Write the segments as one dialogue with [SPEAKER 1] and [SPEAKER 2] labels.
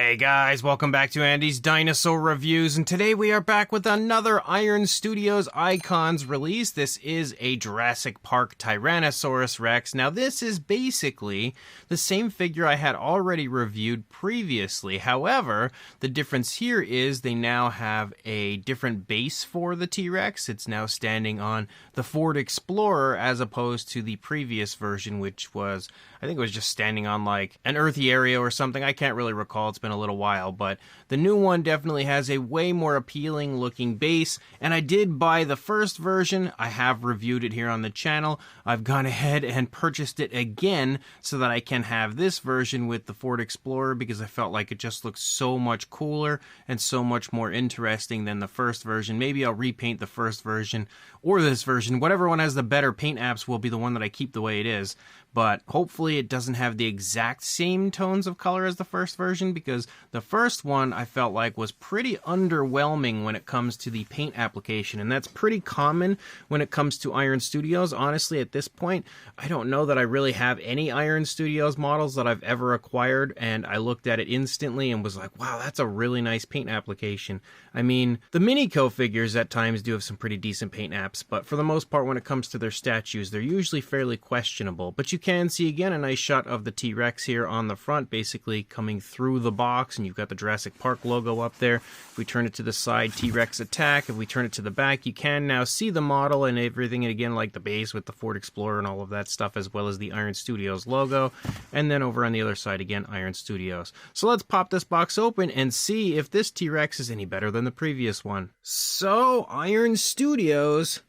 [SPEAKER 1] Hey guys, welcome back to Andy's Dinosaur Reviews, and today we are back with another Iron Studios Icons release. This is a Jurassic Park Tyrannosaurus Rex. Now this is basically the same figure I had already reviewed previously. However, the difference here is they now have a different base for the T-Rex. It's now standing on the Ford Explorer as opposed to the previous version, which was, I think it was just standing on like an earthy area or something. I can't really recall. It's been a little while, but the new one definitely has a way more appealing looking base, and I did buy the first version. I have reviewed it here on the channel. I've gone ahead and purchased it again so that I can have this version with the Ford Explorer because I felt like it just looks so much cooler and so much more interesting than the first version. Maybe I'll repaint the first version or this version. Whatever one has the better paint apps will be the one that I keep the way it is, but hopefully it doesn't have the exact same tones of color as the first version, because the first one I felt like was pretty underwhelming when it comes to the paint application, and that's pretty common when it comes to Iron Studios. Honestly, at this point, I don't know that I really have any Iron Studios models that I've ever acquired, and I looked at it instantly and was like, wow, that's a really nice paint application. I mean, the Minico figures at times do have some pretty decent paint apps, but for the most part, when it comes to their statues, they're usually fairly questionable. But you can see again a nice shot of the T-Rex here on the front, basically coming through the box, and you've got the Jurassic Park logo up there. If we turn it to the side, T-Rex attack. If we turn it to the back, you can now see the model and everything, and again, like the base with the Ford Explorer and all of that stuff, as well as the Iron Studios logo. And then over on the other side, again, Iron Studios. So let's pop this box open and see if this T-Rex is any better than the previous one. So, Iron Studios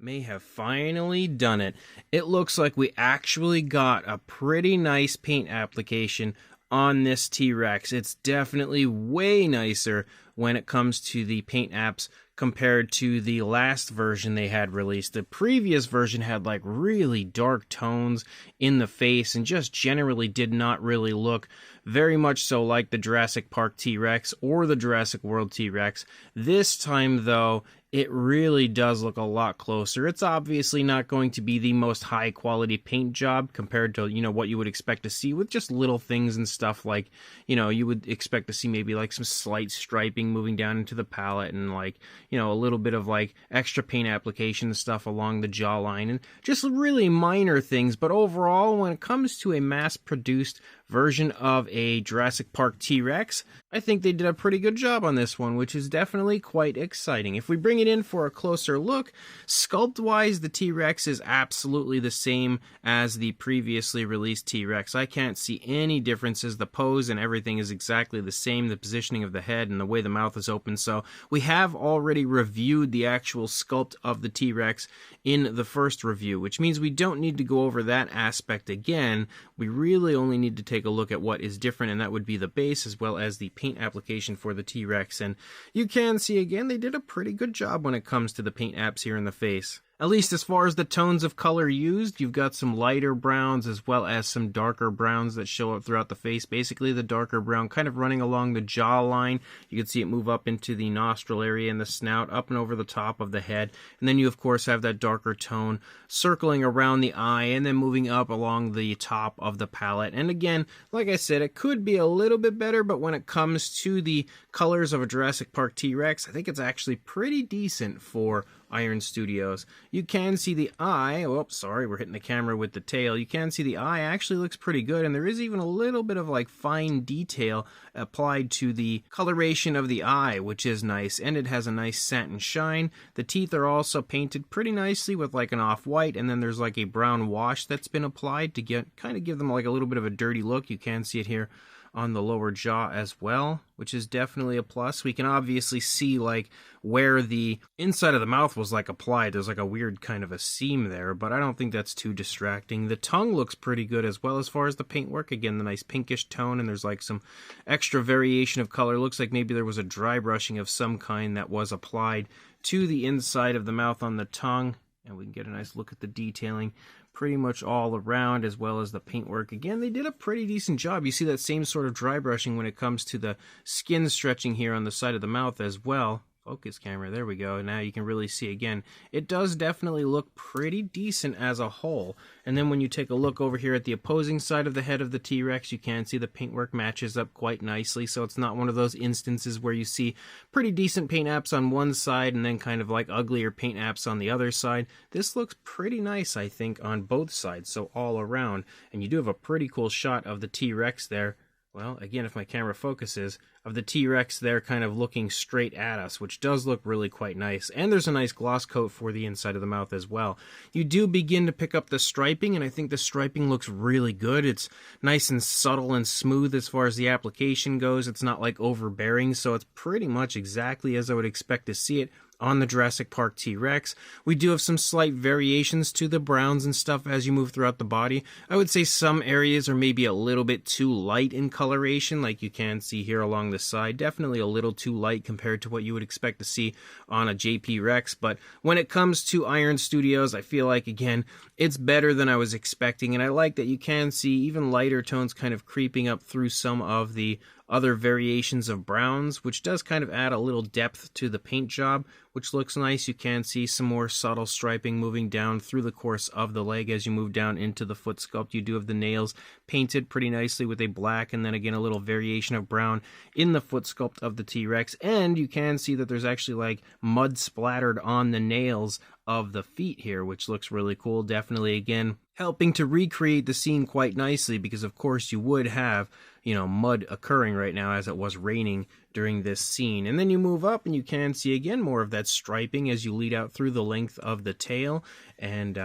[SPEAKER 1] may have finally done it. It looks like we actually got a pretty nice paint application on this T-Rex. It's definitely way nicer when it comes to the paint apps compared to the last version they had released. The previous version had like really dark tones in the face and just generally did not really look very much so like the Jurassic Park T-Rex or the Jurassic World T-Rex. This time though, it really does look a lot closer. It's obviously not going to be the most high quality paint job compared to, you know, what you would expect to see with just little things and stuff like, you know, you would expect to see maybe like some slight striping moving down into the palette and like, you know, a little bit of like extra paint application stuff along the jawline and just really minor things. But overall, when it comes to a mass produced version of a Jurassic Park T-Rex, I think they did a pretty good job on this one, which is definitely quite exciting. If we bring it in for a closer look, sculpt-wise, the T-Rex is absolutely the same as the previously released T-Rex. I can't see any differences. The pose and everything is exactly the same, the positioning of the head and the way the mouth is open. So we have already reviewed the actual sculpt of the T-Rex in the first review, which means we don't need to go over that aspect again. We really only need to take a look at what is different, and that would be the base as well as the paint application for the T-Rex. And you can see again they did a pretty good job when it comes to the paint apps here in the face. At least as far as the tones of color used, you've got some lighter browns as well as some darker browns that show up throughout the face. Basically the darker brown kind of running along the jawline. You can see it move up into the nostril area and the snout, up and over the top of the head. And then you of course have that darker tone circling around the eye and then moving up along the top of the palette. And again, like I said, it could be a little bit better, but when it comes to the colors of a Jurassic Park T-Rex, I think it's actually pretty decent for Iron Studios. You can see the eye, oh sorry, we're hitting the camera with the tail. You can see the eye actually looks pretty good, and there is even a little bit of like fine detail applied to the coloration of the eye, which is nice, and it has a nice satin shine. The teeth are also painted pretty nicely with like an off-white, and then there's like a brown wash that's been applied to kind of give them like a little bit of a dirty look. You can see it here on the lower jaw as well, which is definitely a plus. We can obviously see like where the inside of the mouth was like applied. There's like a weird kind of a seam there, but I don't think that's too distracting. The tongue looks pretty good as well as far as the paintwork. Again, the nice pinkish tone, and there's like some extra variation of color. It looks like maybe there was a dry brushing of some kind that was applied to the inside of the mouth on the tongue, and we can get a nice look at the detailing pretty much all around, as well as the paintwork. Again, they did a pretty decent job. You see that same sort of dry brushing when it comes to the skin stretching here on the side of the mouth as well. focus camera. There we go. Now you can really see again. It does definitely look pretty decent as a whole. And then when you take a look over here at the opposing side of the head of the T-Rex, you can see the paintwork matches up quite nicely. So it's not one of those instances where you see pretty decent paint apps on one side and then kind of like uglier paint apps on the other side. This looks pretty nice, I think, on both sides, so all around. And you do have a pretty cool shot of the T-Rex there. Well, again, if my camera focuses, of the T-Rex there kind of looking straight at us, which does look really quite nice. And there's a nice gloss coat for the inside of the mouth as well. You do begin to pick up the striping, and I think the striping looks really good. It's nice and subtle and smooth as far as the application goes. It's not like overbearing, so it's pretty much exactly as I would expect to see it on the Jurassic Park T-Rex. We do have some slight variations to the browns and stuff as you move throughout the body. I would say some areas are maybe a little bit too light in coloration, like you can see here along the side. Definitely a little too light compared to what you would expect to see on a JP Rex. But when it comes to Iron Studios, I feel like, again, it's better than I was expecting. And I like that you can see even lighter tones kind of creeping up through some of the other variations of browns, which does kind of add a little depth to the paint job, which looks nice. You can see some more subtle striping moving down through the course of the leg as you move down into the foot sculpt. You do have the nails painted pretty nicely with a black and then again a little variation of brown in the foot sculpt of the T-Rex. And you can see that there's actually like mud splattered on the nails of the feet here, which looks really cool. Definitely, again, helping to recreate the scene quite nicely because, of course, you would have, mud occurring right now as it was raining during this scene. And then you move up and you can see, again, more of that striping as you lead out through the length of the tail. And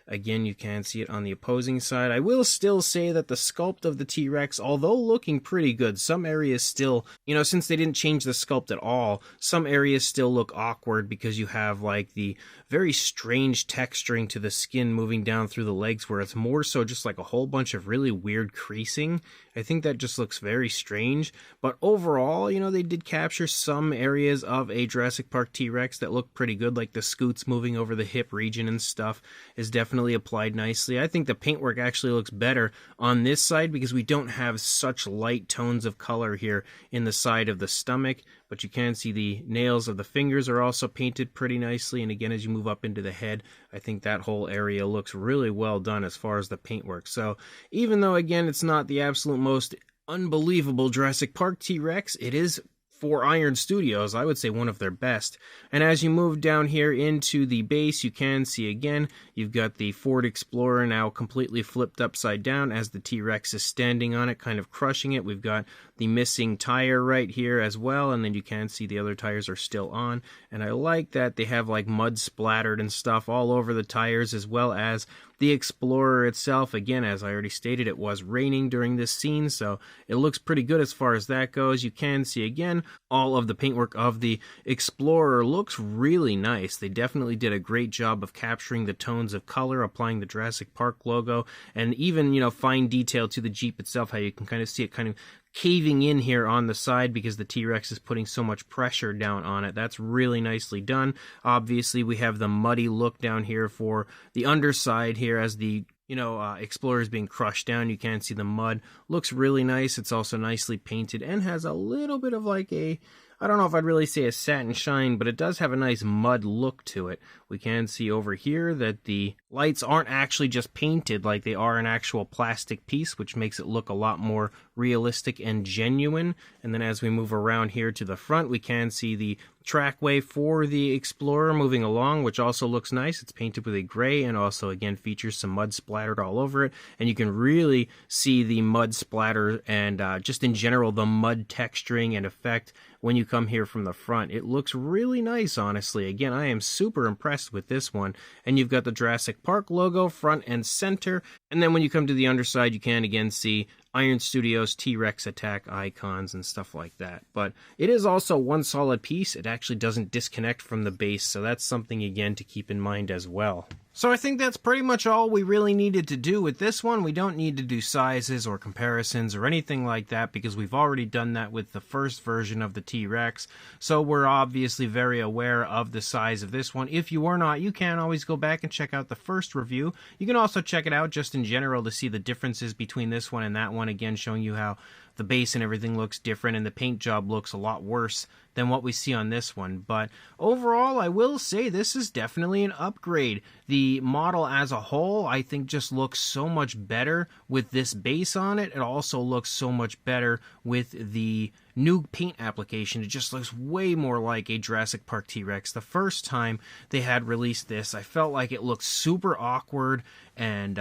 [SPEAKER 1] again, you can see it on the opposing side. I will still say that the sculpt of the T-Rex, although looking pretty good, some areas still, since they didn't change the sculpt at all, some areas still look awkward because you have like the very strange texturing to the skin moving down through the legs where it's more so just like a whole bunch of really weird creasing. I think that just looks very strange. But overall, they did capture some areas of a Jurassic Park T-Rex that look pretty good, like the scoots moving over the hip region and stuff is definitely applied nicely. I think the paintwork actually looks better on this side because we don't have such light tones of color here in the side of the stomach, but you can see the nails of the fingers are also painted pretty nicely. And again, as you move up into the head, I think that whole area looks really well done as far as the paintwork. So even though, again, it's not the absolute most unbelievable Jurassic Park T-Rex, it is, for Iron Studios, I would say one of their best. And as you move down here into the base, you can see again, you've got the Ford Explorer now completely flipped upside down as the T-Rex is standing on it, kind of crushing it. We've got the missing tire right here as well, and then you can see the other tires are still on. And I like that they have like mud splattered and stuff all over the tires, as well as the Explorer itself. Again, as I already stated, it was raining during this scene, so it looks pretty good as far as that goes. You can see again, all of the paintwork of the Explorer looks really nice. They definitely did a great job of capturing the tones of color, applying the Jurassic Park logo, and even, fine detail to the Jeep itself, how you can kind of see it kind of caving in here on the side because the T-Rex is putting so much pressure down on it. That's really nicely done. Obviously, we have the muddy look down here for the underside here as the Explorer is being crushed down. You can see the mud. Looks really nice. It's also nicely painted and has a little bit of like a, I don't know if I'd really say a satin shine, but it does have a nice mud look to it. We can see over here that the lights aren't actually just painted like they are an actual plastic piece, which makes it look a lot more realistic and genuine. And then as we move around here to the front, we can see the trackway for the Explorer moving along, which also looks nice. It's painted with a gray and also, again, features some mud splattered all over it. And you can really see the mud splatter and just in general, the mud texturing and effect when you come here from the front. It looks really nice, honestly. Again, I am super impressed with this one. And you've got the Jurassic Park logo front and center. And then when you come to the underside, you can again see Iron Studios T-Rex attack icons and stuff like that. But it is also one solid piece. It actually doesn't disconnect from the base, so that's something, again, to keep in mind as well. So I think that's pretty much all we really needed to do with this one. We don't need to do sizes or comparisons or anything like that because we've already done that with the first version of the T-Rex. So we're obviously very aware of the size of this one. If you are not, you can always go back and check out the first review. You can also check it out just in general to see the differences between this one and that one one, again showing you how the base and everything looks different, and the paint job looks a lot worse than what we see on this one. But overall, I will say this is definitely an upgrade. The model as a whole, I think, just looks so much better with this base on it. It also looks so much better with the new paint application. It just looks way more like a Jurassic Park T-Rex. The first time they had released this, I felt like it looked super awkward, and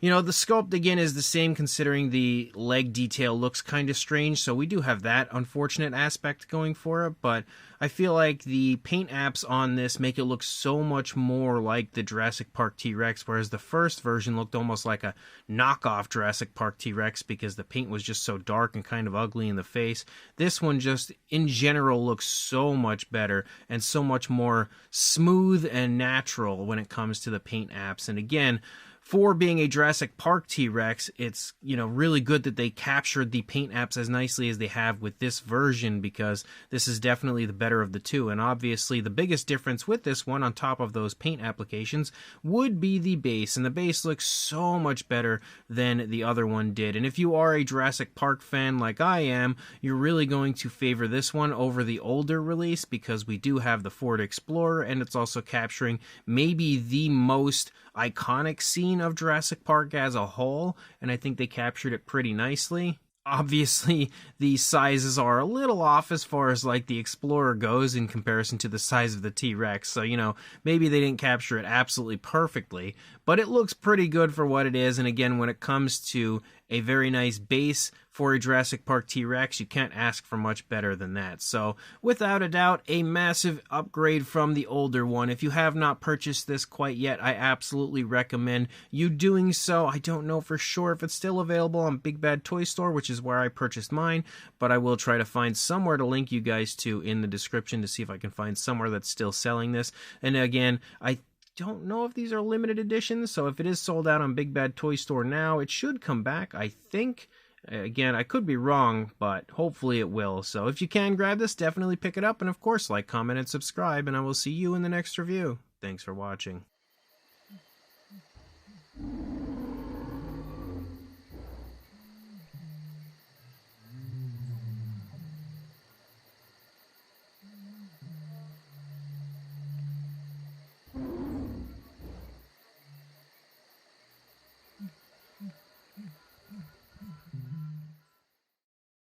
[SPEAKER 1] you know, the sculpt again is the same, considering the leg detail looks kind of strange, so we do have that unfortunate aspect going for it. But I feel like the paint apps on this make it look so much more like the Jurassic Park T-Rex, whereas the first version looked almost like a knockoff Jurassic Park T-Rex because the paint was just so dark and kind of ugly in the face. This one just in general looks so much better and so much more smooth and natural when it comes to the paint apps. And again, for being a Jurassic Park T-Rex, it's, you know, really good that they captured the paint apps as nicely as they have with this version, because this is definitely the better of the two. And obviously the biggest difference with this one, on top of those paint applications, would be the base. And the base looks so much better than the other one did. And if you are a Jurassic Park fan like I am, you're really going to favor this one over the older release, because we do have the Ford Explorer, and it's also capturing maybe the most iconic scene of Jurassic Park as a whole, and I think they captured it pretty nicely. Obviously, the sizes are a little off as far as like the Explorer goes in comparison to the size of the T-Rex, so, you know, maybe they didn't capture it absolutely perfectly, but it looks pretty good for what it is. And again, when it comes to a very nice base for a Jurassic Park T-Rex, you can't ask for much better than that. So, without a doubt, a massive upgrade from the older one. If you have not purchased this quite yet, I absolutely recommend you doing so. I don't know for sure if it's still available on Big Bad Toy Store, which is where I purchased mine, but I will try to find somewhere to link you guys to in the description to see if I can find somewhere that's still selling this. And again, I don't know if these are limited editions, so if it is sold out on Big Bad Toy Store now, it should come back, I think. Again, I could be wrong, but hopefully it will. So if you can grab this, definitely pick it up, and of course, like, comment, and subscribe, and I will see you in the next review. Thanks for watching.